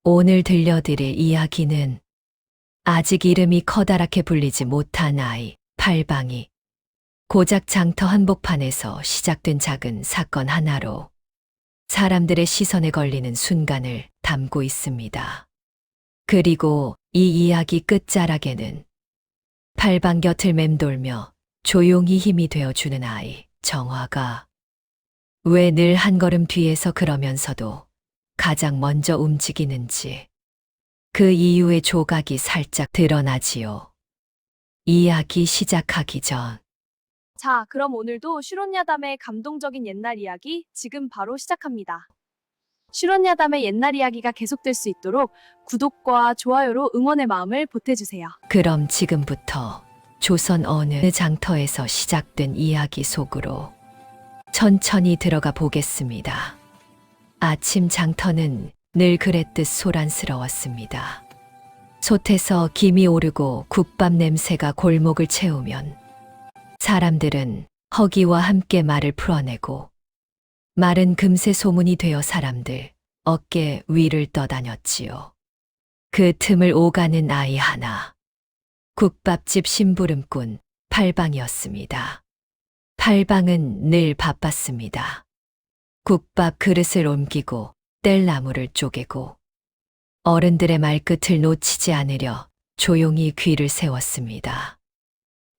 오늘 들려드릴 이야기는 아직 이름이 커다랗게 불리지 못한 아이, 팔방이 고작 장터 한복판에서 시작된 작은 사건 하나로 사람들의 시선에 걸리는 순간을 담고 있습니다. 그리고 이 이야기 끝자락에는 팔방 곁을 맴돌며 조용히 힘이 되어주는 아이, 정화가 왜 늘 한 걸음 뒤에서 그러면서도 가장 먼저 움직이는지 그 이유의 조각이 살짝 드러나지요. 이야기 시작하기 전 자, 그럼 오늘도 슈론야담의 감동적인 옛날 이야기 지금 바로 시작합니다. 슈론야담의 옛날 이야기가 계속될 수 있도록 구독과 좋아요로 응원의 마음을 보태주세요. 그럼 지금부터 조선 어느 장터에서 시작된 이야기 속으로 천천히 들어가 보겠습니다. 아침 장터는 늘 그랬듯 소란스러웠습니다. 솥에서 김이 오르고 국밥 냄새가 골목을 채우면 사람들은 허기와 함께 말을 풀어내고 말은 금세 소문이 되어 사람들 어깨 위를 떠다녔지요. 그 틈을 오가는 아이 하나. 국밥집 심부름꾼 팔방이었습니다. 팔방은 늘 바빴습니다. 국밥 그릇을 옮기고 뗄나무를 쪼개고 어른들의 말끝을 놓치지 않으려 조용히 귀를 세웠습니다.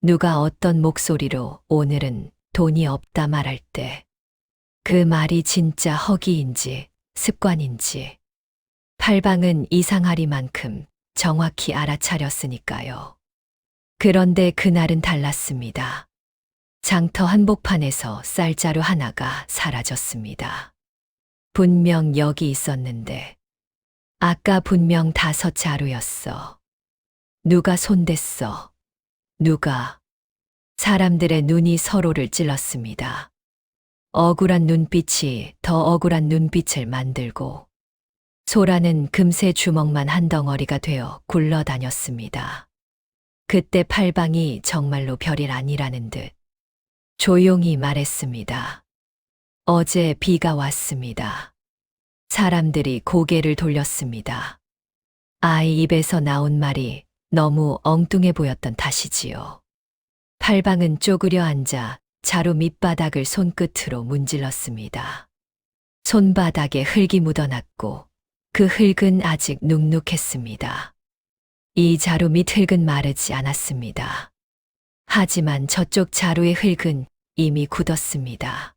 누가 어떤 목소리로 오늘은 돈이 없다 말할 때 그 말이 진짜 허기인지 습관인지 팔방은 이상하리만큼 정확히 알아차렸으니까요. 그런데 그날은 달랐습니다. 장터 한복판에서 쌀자루 하나가 사라졌습니다. 분명 여기 있었는데 아까 분명 5자루였어. 누가 손댔어. 누가. 사람들의 눈이 서로를 찔렀습니다. 억울한 눈빛이 더 억울한 눈빛을 만들고 소라는 금세 주먹만 한 덩어리가 되어 굴러다녔습니다. 그때 팔방이 정말로 별일 아니라는 듯 조용히 말했습니다. 어제 비가 왔습니다. 사람들이 고개를 돌렸습니다. 아이 입에서 나온 말이 너무 엉뚱해 보였던 탓이지요. 팔방은 쪼그려 앉아 자루 밑바닥을 손끝으로 문질렀습니다. 손바닥에 흙이 묻어났고 그 흙은 아직 눅눅했습니다. 이 자루 밑 흙은 마르지 않았습니다. 하지만 저쪽 자루의 흙은 이미 굳었습니다.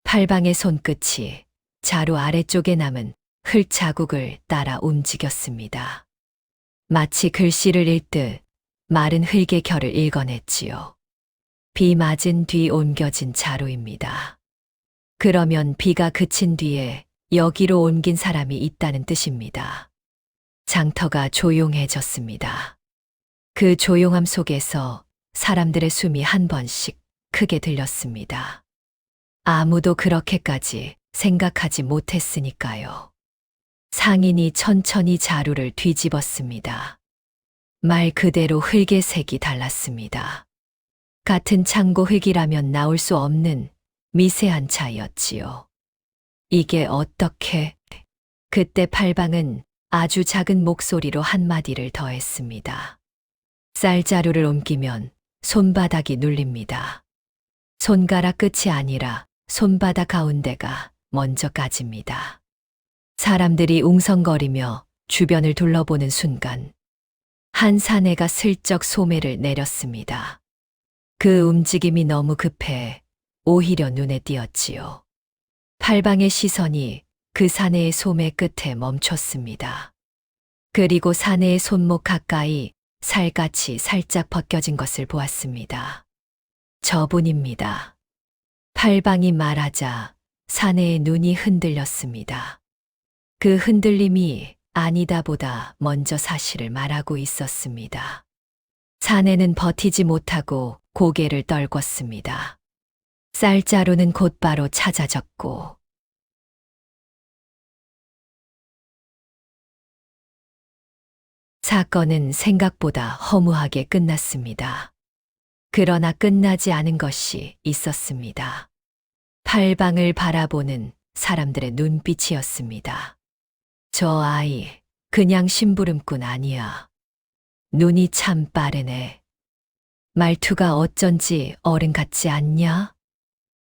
팔방의 손끝이 자루 아래쪽에 남은 흙 자국을 따라 움직였습니다. 마치 글씨를 읽듯 마른 흙의 결을 읽어냈지요. 비 맞은 뒤 옮겨진 자루입니다. 그러면 비가 그친 뒤에 여기로 옮긴 사람이 있다는 뜻입니다. 장터가 조용해졌습니다. 그 조용함 속에서 사람들의 숨이 한 번씩 크게 들렸습니다. 아무도 그렇게까지 생각하지 못했으니까요. 상인이 천천히 자루를 뒤집었습니다. 말 그대로 흙의 색이 달랐습니다. 같은 창고 흙이라면 나올 수 없는 미세한 차이였지요. 이게 어떻게? 그때 팔방은 아주 작은 목소리로 한마디를 더했습니다. 쌀자루를 옮기면 손바닥이 눌립니다. 손가락 끝이 아니라 손바닥 가운데가 먼저 까집니다. 사람들이 웅성거리며 주변을 둘러보는 순간 한 사내가 슬쩍 소매를 내렸습니다. 그 움직임이 너무 급해 오히려 눈에 띄었지요. 팔방의 시선이 그 사내의 소매 끝에 멈췄습니다. 그리고 사내의 손목 가까이 살갗이 살짝 벗겨진 것을 보았습니다. 저분입니다. 팔방이 말하자 사내의 눈이 흔들렸습니다. 그 흔들림이 아니다 보다 먼저 사실을 말하고 있었습니다. 사내는 버티지 못하고 고개를 떨궜습니다. 쌀자루는 곧바로 찾아졌고 사건은 생각보다 허무하게 끝났습니다. 그러나 끝나지 않은 것이 있었습니다. 팔방을 바라보는 사람들의 눈빛이었습니다. 저 아이, 그냥 심부름꾼 아니야. 눈이 참 빠르네. 말투가 어쩐지 어른 같지 않냐?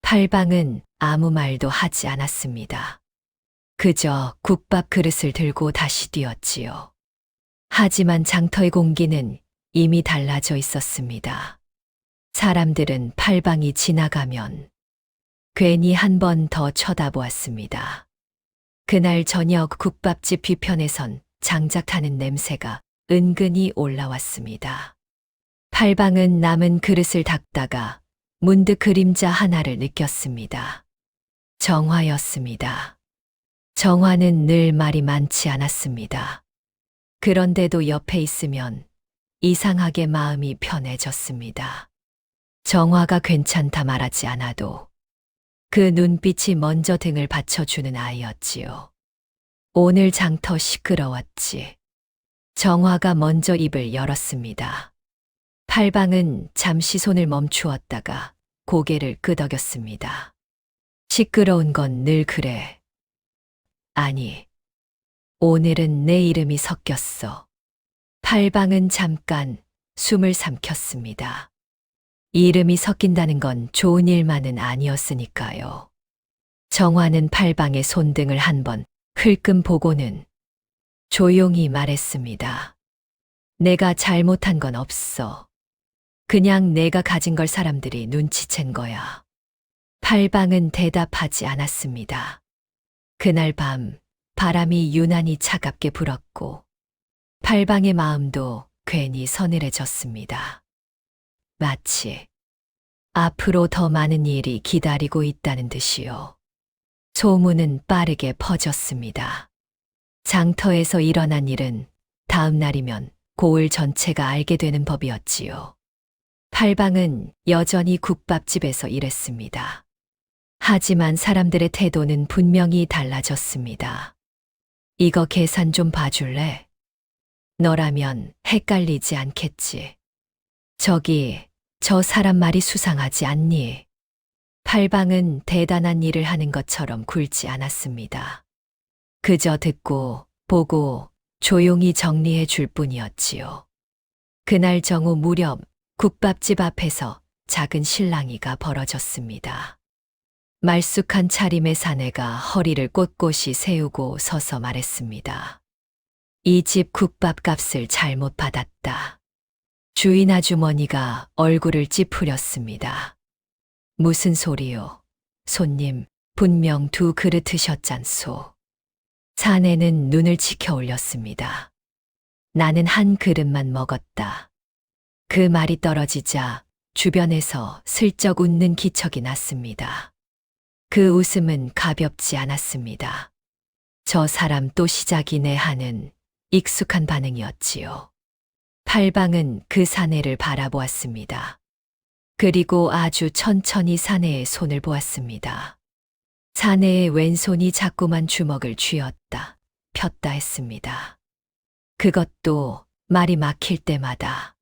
팔방은 아무 말도 하지 않았습니다. 그저 국밥 그릇을 들고 다시 뛰었지요. 하지만 장터의 공기는 이미 달라져 있었습니다. 사람들은 팔방이 지나가면 괜히 한 번 더 쳐다보았습니다. 그날 저녁 국밥집 뒤편에선 장작 타는 냄새가 은근히 올라왔습니다. 팔방은 남은 그릇을 닦다가 문득 그림자 하나를 느꼈습니다. 정화였습니다. 정화는 늘 말이 많지 않았습니다. 그런데도 옆에 있으면 이상하게 마음이 편해졌습니다. 정화가 괜찮다 말하지 않아도 그 눈빛이 먼저 등을 받쳐주는 아이였지요. 오늘 장터 시끄러웠지. 정화가 먼저 입을 열었습니다. 팔방은 잠시 손을 멈추었다가 고개를 끄덕였습니다. 시끄러운 건 늘 그래. 아니, 오늘은 내 이름이 섞였어. 팔방은 잠깐 숨을 삼켰습니다. 이름이 섞인다는 건 좋은 일만은 아니었으니까요. 정화는 팔방의 손등을 한번 흘끔 보고는 조용히 말했습니다. 내가 잘못한 건 없어. 그냥 내가 가진 걸 사람들이 눈치챈 거야. 팔방은 대답하지 않았습니다. 그날 밤 바람이 유난히 차갑게 불었고 팔방의 마음도 괜히 서늘해졌습니다. 마치 앞으로 더 많은 일이 기다리고 있다는 듯이요. 소문은 빠르게 퍼졌습니다. 장터에서 일어난 일은 다음 날이면 고을 전체가 알게 되는 법이었지요. 팔방은 여전히 국밥집에서 일했습니다. 하지만 사람들의 태도는 분명히 달라졌습니다. 이거 계산 좀 봐줄래? 너라면 헷갈리지 않겠지. 저 사람 말이 수상하지 않니? 팔방은 대단한 일을 하는 것처럼 굴지 않았습니다. 그저 듣고 보고 조용히 정리해 줄 뿐이었지요. 그날 정오 무렵 국밥집 앞에서 작은 실랑이가 벌어졌습니다. 말쑥한 차림의 사내가 허리를 꼿꼿이 세우고 서서 말했습니다. 이 집 국밥값을 잘못 받았다. 주인 아주머니가 얼굴을 찌푸렸습니다. 무슨 소리요? 손님, 분명 2그릇 드셨잖소. 사내는 눈을 치켜 올렸습니다. 나는 1그릇만 먹었다. 그 말이 떨어지자 주변에서 슬쩍 웃는 기척이 났습니다. 그 웃음은 가볍지 않았습니다. 저 사람 또 시작이네 하는 익숙한 반응이었지요. 팔방은 그 사내를 바라보았습니다. 그리고 아주 천천히 사내의 손을 보았습니다. 사내의 왼손이 자꾸만 주먹을 쥐었다, 폈다 했습니다. 그것도 말이 막힐 때마다.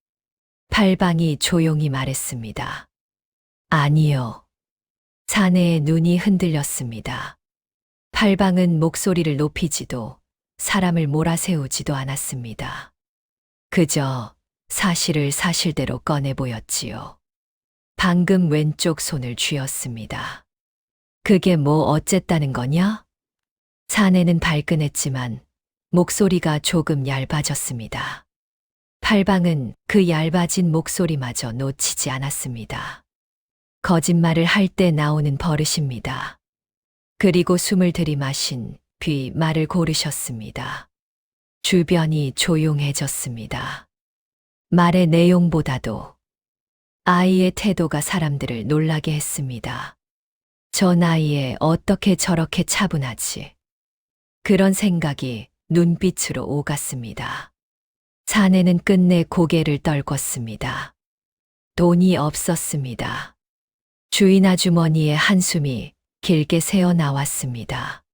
팔방이 조용히 말했습니다. 아니요. 사내의 눈이 흔들렸습니다. 팔방은 목소리를 높이지도 사람을 몰아세우지도 않았습니다. 그저 사실을 사실대로 꺼내 보였지요. 방금 왼쪽 손을 쥐었습니다. 그게 뭐 어쨌다는 거냐? 사내는 발끈했지만 목소리가 조금 얇아졌습니다. 팔방은 그 얇아진 목소리마저 놓치지 않았습니다. 거짓말을 할 때 나오는 버릇입니다. 그리고 숨을 들이마신 뒤 말을 고르셨습니다. 주변이 조용해졌습니다. 말의 내용보다도 아이의 태도가 사람들을 놀라게 했습니다. 저 나이에 어떻게 저렇게 차분하지? 그런 생각이 눈빛으로 오갔습니다. 사내는 끝내 고개를 떨궜습니다. 돈이 없었습니다. 주인 아주머니의 한숨이 길게 새어 나왔습니다.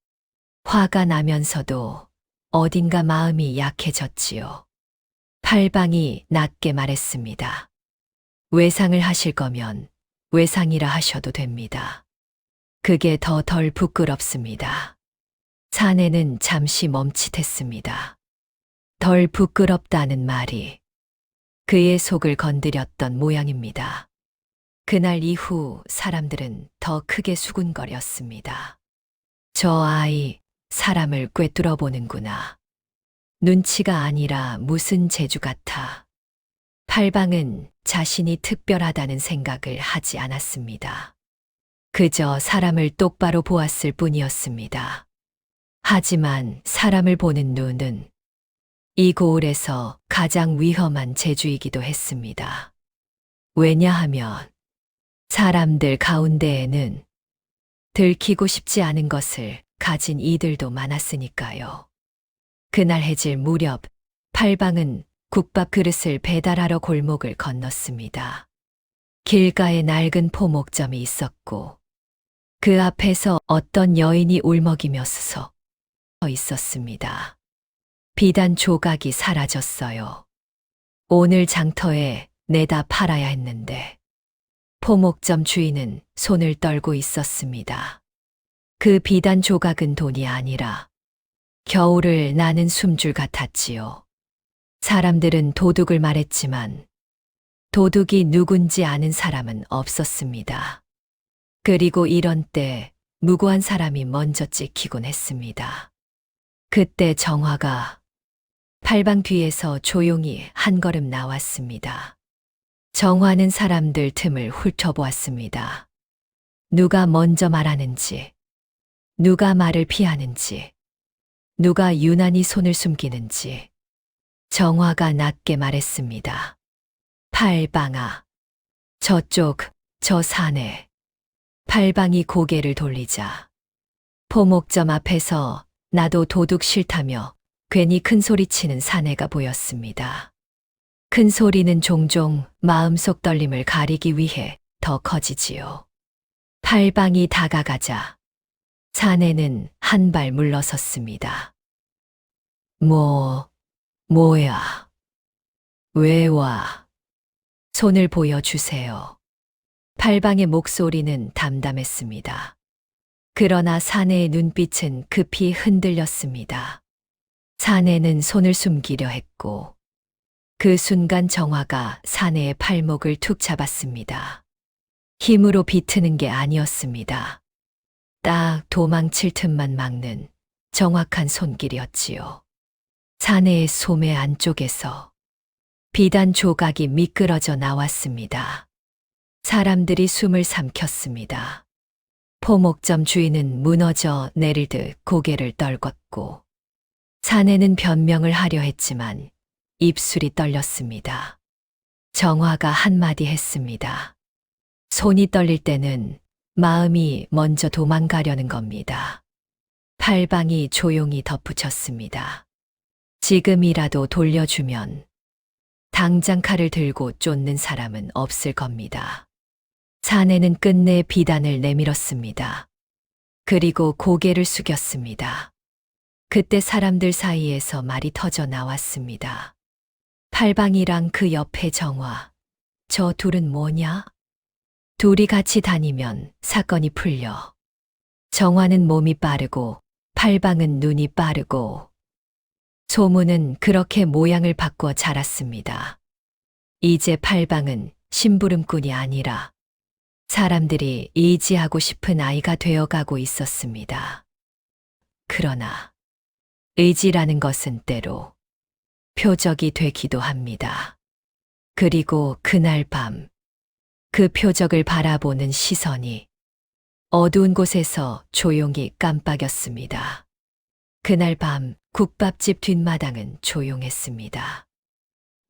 화가 나면서도 어딘가 마음이 약해졌지요. 팔방이 낮게 말했습니다. 외상을 하실 거면 외상이라 하셔도 됩니다. 그게 더 덜 부끄럽습니다. 사내는 잠시 멈칫했습니다. 덜 부끄럽다는 말이 그의 속을 건드렸던 모양입니다. 그날 이후 사람들은 더 크게 수군거렸습니다. 저 아이 사람을 꿰뚫어 보는구나. 눈치가 아니라 무슨 재주 같아. 팔방은 자신이 특별하다는 생각을 하지 않았습니다. 그저 사람을 똑바로 보았을 뿐이었습니다. 하지만 사람을 보는 눈은 이 고을에서 가장 위험한 재주이기도 했습니다. 왜냐하면 사람들 가운데에는 들키고 싶지 않은 것을 가진 이들도 많았으니까요. 그날 해질 무렵 팔방은 국밥 그릇을 배달하러 골목을 건넜습니다. 길가에 낡은 포목점이 있었고 그 앞에서 어떤 여인이 울먹이며 서 있었습니다. 비단 조각이 사라졌어요. 오늘 장터에 내다 팔아야 했는데 포목점 주인은 손을 떨고 있었습니다. 그 비단 조각은 돈이 아니라 겨울을 나는 숨줄 같았지요. 사람들은 도둑을 말했지만 도둑이 누군지 아는 사람은 없었습니다. 그리고 이런 때 무고한 사람이 먼저 찍히곤 했습니다. 그때 정화가 팔방 뒤에서 조용히 한 걸음 나왔습니다. 정화는 사람들 틈을 훑어보았습니다. 누가 먼저 말하는지, 누가 말을 피하는지, 누가 유난히 손을 숨기는지. 정화가 낮게 말했습니다. 팔방아, 저쪽, 저 산에. 팔방이 고개를 돌리자 포목점 앞에서 나도 도둑 싫다며 괜히 큰 소리치는 사내가 보였습니다. 큰 소리는 종종 마음속 떨림을 가리기 위해 더 커지지요. 팔방이 다가가자 사내는 한 발 물러섰습니다. 뭐야? 왜 와? 손을 보여주세요. 팔방의 목소리는 담담했습니다. 그러나 사내의 눈빛은 급히 흔들렸습니다. 사내는 손을 숨기려 했고 그 순간 정화가 사내의 팔목을 툭 잡았습니다. 힘으로 비트는 게 아니었습니다. 딱 도망칠 틈만 막는 정확한 손길이었지요. 사내의 소매 안쪽에서 비단 조각이 미끄러져 나왔습니다. 사람들이 숨을 삼켰습니다. 포목점 주인은 무너져 내릴 듯 고개를 떨궜고 사내는 변명을 하려 했지만 입술이 떨렸습니다. 정화가 한마디 했습니다. 손이 떨릴 때는 마음이 먼저 도망가려는 겁니다. 팔방이 조용히 덧붙였습니다. 지금이라도 돌려주면 당장 칼을 들고 쫓는 사람은 없을 겁니다. 사내는 끝내 비단을 내밀었습니다. 그리고 고개를 숙였습니다. 그때 사람들 사이에서 말이 터져 나왔습니다. 팔방이랑 그 옆에 정화, 저 둘은 뭐냐? 둘이 같이 다니면 사건이 풀려. 정화는 몸이 빠르고 팔방은 눈이 빠르고 소문은 그렇게 모양을 바꿔 자랐습니다. 이제 팔방은 심부름꾼이 아니라 사람들이 의지하고 싶은 아이가 되어가고 있었습니다. 그러나 의지라는 것은 때로 표적이 되기도 합니다. 그리고 그날 밤 그 표적을 바라보는 시선이 어두운 곳에서 조용히 깜빡였습니다. 그날 밤 국밥집 뒷마당은 조용했습니다.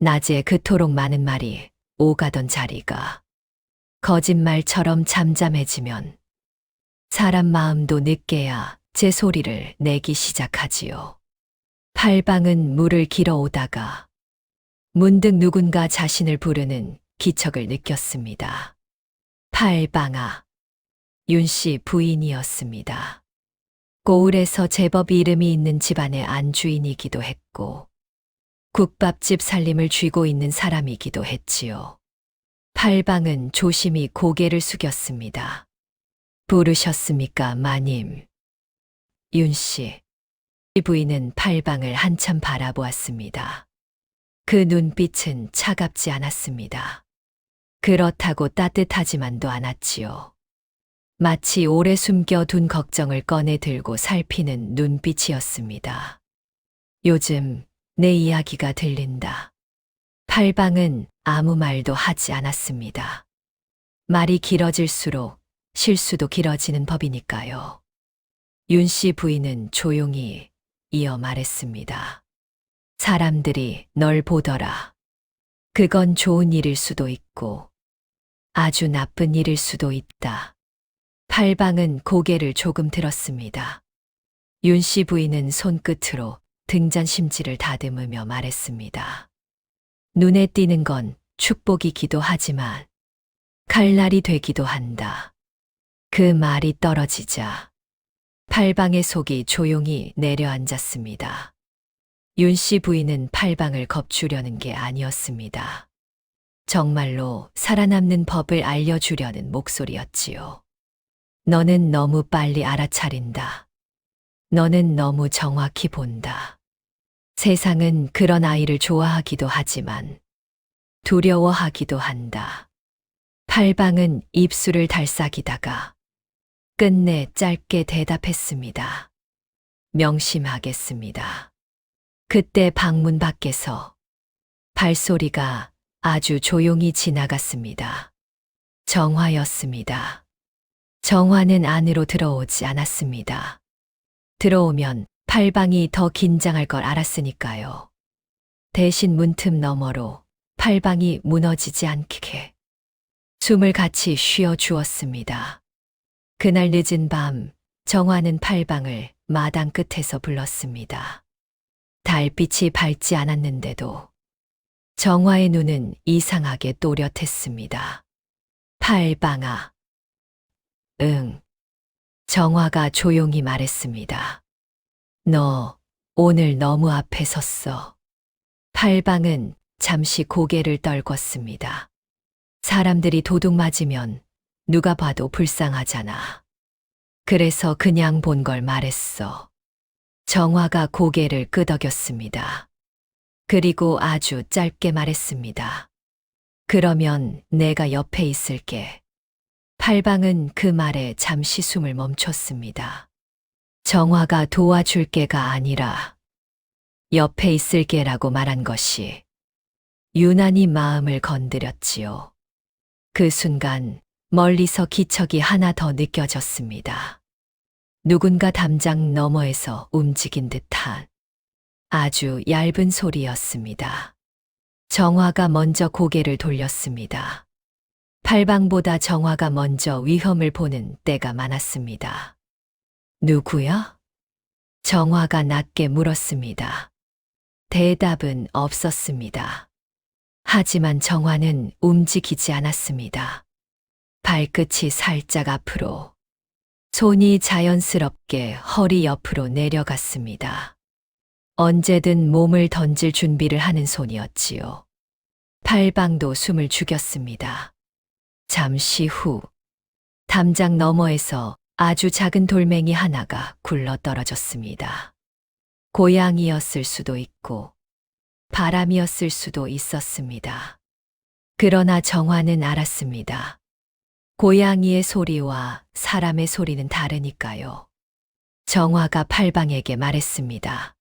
낮에 그토록 많은 말이 오가던 자리가 거짓말처럼 잠잠해지면 사람 마음도 늦게야 제 소리를 내기 시작하지요. 팔방은 물을 길어오다가 문득 누군가 자신을 부르는 기척을 느꼈습니다. 팔방아, 윤씨 부인이었습니다. 고을에서 제법 이름이 있는 집안의 안주인이기도 했고 국밥집 살림을 쥐고 있는 사람이기도 했지요. 팔방은 조심히 고개를 숙였습니다. 부르셨습니까, 마님? 윤씨. 부인은 팔방을 한참 바라보았습니다. 그 눈빛은 차갑지 않았습니다. 그렇다고 따뜻하지만도 않았지요. 마치 오래 숨겨둔 걱정을 꺼내 들고 살피는 눈빛이었습니다. 요즘 내 이야기가 들린다. 팔방은 아무 말도 하지 않았습니다. 말이 길어질수록 실수도 길어지는 법이니까요. 윤 씨 부인은 조용히 이어 말했습니다. 사람들이 널 보더라. 그건 좋은 일일 수도 있고 아주 나쁜 일일 수도 있다. 팔방은 고개를 조금 들었습니다. 윤 씨 부인은 손끝으로 등잔심지를 다듬으며 말했습니다. 눈에 띄는 건 축복이기도 하지만 칼날이 되기도 한다. 그 말이 떨어지자 팔방의 속이 조용히 내려앉았습니다. 윤 씨 부인은 팔방을 겁주려는 게 아니었습니다. 정말로 살아남는 법을 알려주려는 목소리였지요. 너는 너무 빨리 알아차린다. 너는 너무 정확히 본다. 세상은 그런 아이를 좋아하기도 하지만 두려워하기도 한다. 팔방은 입술을 달싹이다가 끝내 짧게 대답했습니다. 명심하겠습니다. 그때 방문 밖에서 발소리가 아주 조용히 지나갔습니다. 정화였습니다. 정화는 안으로 들어오지 않았습니다. 들어오면 팔방이 더 긴장할 걸 알았으니까요. 대신 문틈 너머로 팔방이 무너지지 않게 숨을 같이 쉬어 주었습니다. 그날 늦은 밤 정화는 팔방을 마당 끝에서 불렀습니다. 달빛이 밝지 않았는데도 정화의 눈은 이상하게 또렷했습니다. 팔방아. 응. 정화가 조용히 말했습니다. 너 오늘 너무 앞에 섰어. 팔방은 잠시 고개를 떨궜습니다. 사람들이 도둑 맞으면 누가 봐도 불쌍하잖아. 그래서 그냥 본 걸 말했어. 정화가 고개를 끄덕였습니다. 그리고 아주 짧게 말했습니다. 그러면 내가 옆에 있을게. 팔방은 그 말에 잠시 숨을 멈췄습니다. 정화가 도와줄게가 아니라 옆에 있을게라고 말한 것이 유난히 마음을 건드렸지요. 그 순간 멀리서 기척이 하나 더 느껴졌습니다. 누군가 담장 너머에서 움직인 듯한 아주 얇은 소리였습니다. 정화가 먼저 고개를 돌렸습니다. 팔방보다 정화가 먼저 위험을 보는 때가 많았습니다. 누구야? 정화가 낮게 물었습니다. 대답은 없었습니다. 하지만 정화는 움직이지 않았습니다. 발끝이 살짝 앞으로, 손이 자연스럽게 허리 옆으로 내려갔습니다. 언제든 몸을 던질 준비를 하는 손이었지요. 팔방도 숨을 죽였습니다. 잠시 후, 담장 너머에서 아주 작은 돌멩이 하나가 굴러 떨어졌습니다. 고양이였을 수도 있고, 바람이었을 수도 있었습니다. 그러나 정화는 알았습니다. 고양이의 소리와 사람의 소리는 다르니까요. 정화가 팔방에게 말했습니다.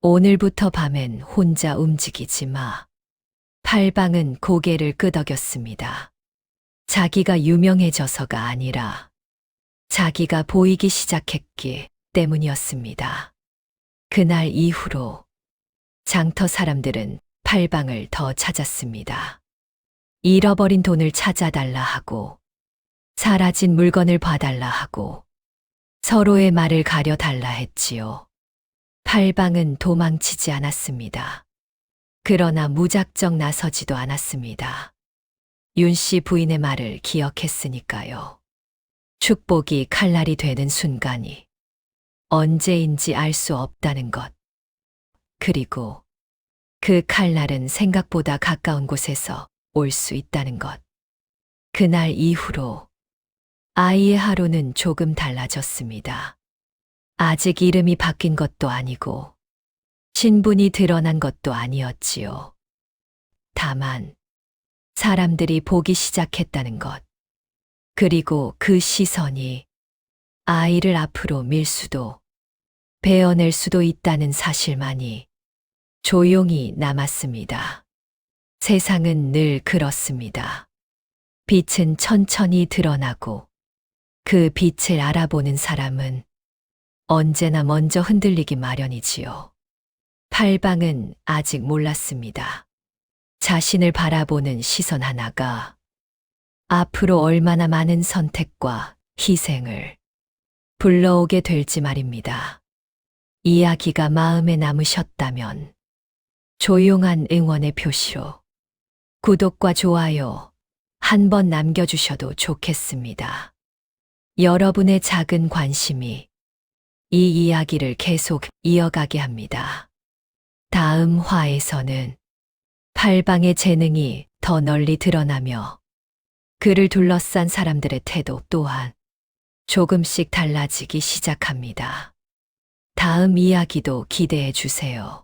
오늘부터 밤엔 혼자 움직이지 마. 팔방은 고개를 끄덕였습니다. 자기가 유명해져서가 아니라 자기가 보이기 시작했기 때문이었습니다. 그날 이후로 장터 사람들은 팔방을 더 찾았습니다. 잃어버린 돈을 찾아달라 하고, 사라진 물건을 봐달라 하고, 서로의 말을 가려달라 했지요. 팔방은 도망치지 않았습니다. 그러나 무작정 나서지도 않았습니다. 윤 씨 부인의 말을 기억했으니까요. 축복이 칼날이 되는 순간이 언제인지 알 수 없다는 것. 그리고 그 칼날은 생각보다 가까운 곳에서 올 수 있다는 것. 그날 이후로 아이의 하루는 조금 달라졌습니다. 아직 이름이 바뀐 것도 아니고 신분이 드러난 것도 아니었지요. 다만 사람들이 보기 시작했다는 것. 그리고 그 시선이 아이를 앞으로 밀 수도 베어낼 수도 있다는 사실만이 조용히 남았습니다. 세상은 늘 그렇습니다. 빛은 천천히 드러나고 그 빛을 알아보는 사람은 언제나 먼저 흔들리기 마련이지요. 팔방은 아직 몰랐습니다. 자신을 바라보는 시선 하나가 앞으로 얼마나 많은 선택과 희생을 불러오게 될지 말입니다. 이야기가 마음에 남으셨다면 조용한 응원의 표시로 구독과 좋아요 한번 남겨주셔도 좋겠습니다. 여러분의 작은 관심이 이 이야기를 계속 이어가게 합니다. 다음 화에서는 팔방의 재능이 더 널리 드러나며 그를 둘러싼 사람들의 태도 또한 조금씩 달라지기 시작합니다. 다음 이야기도 기대해 주세요.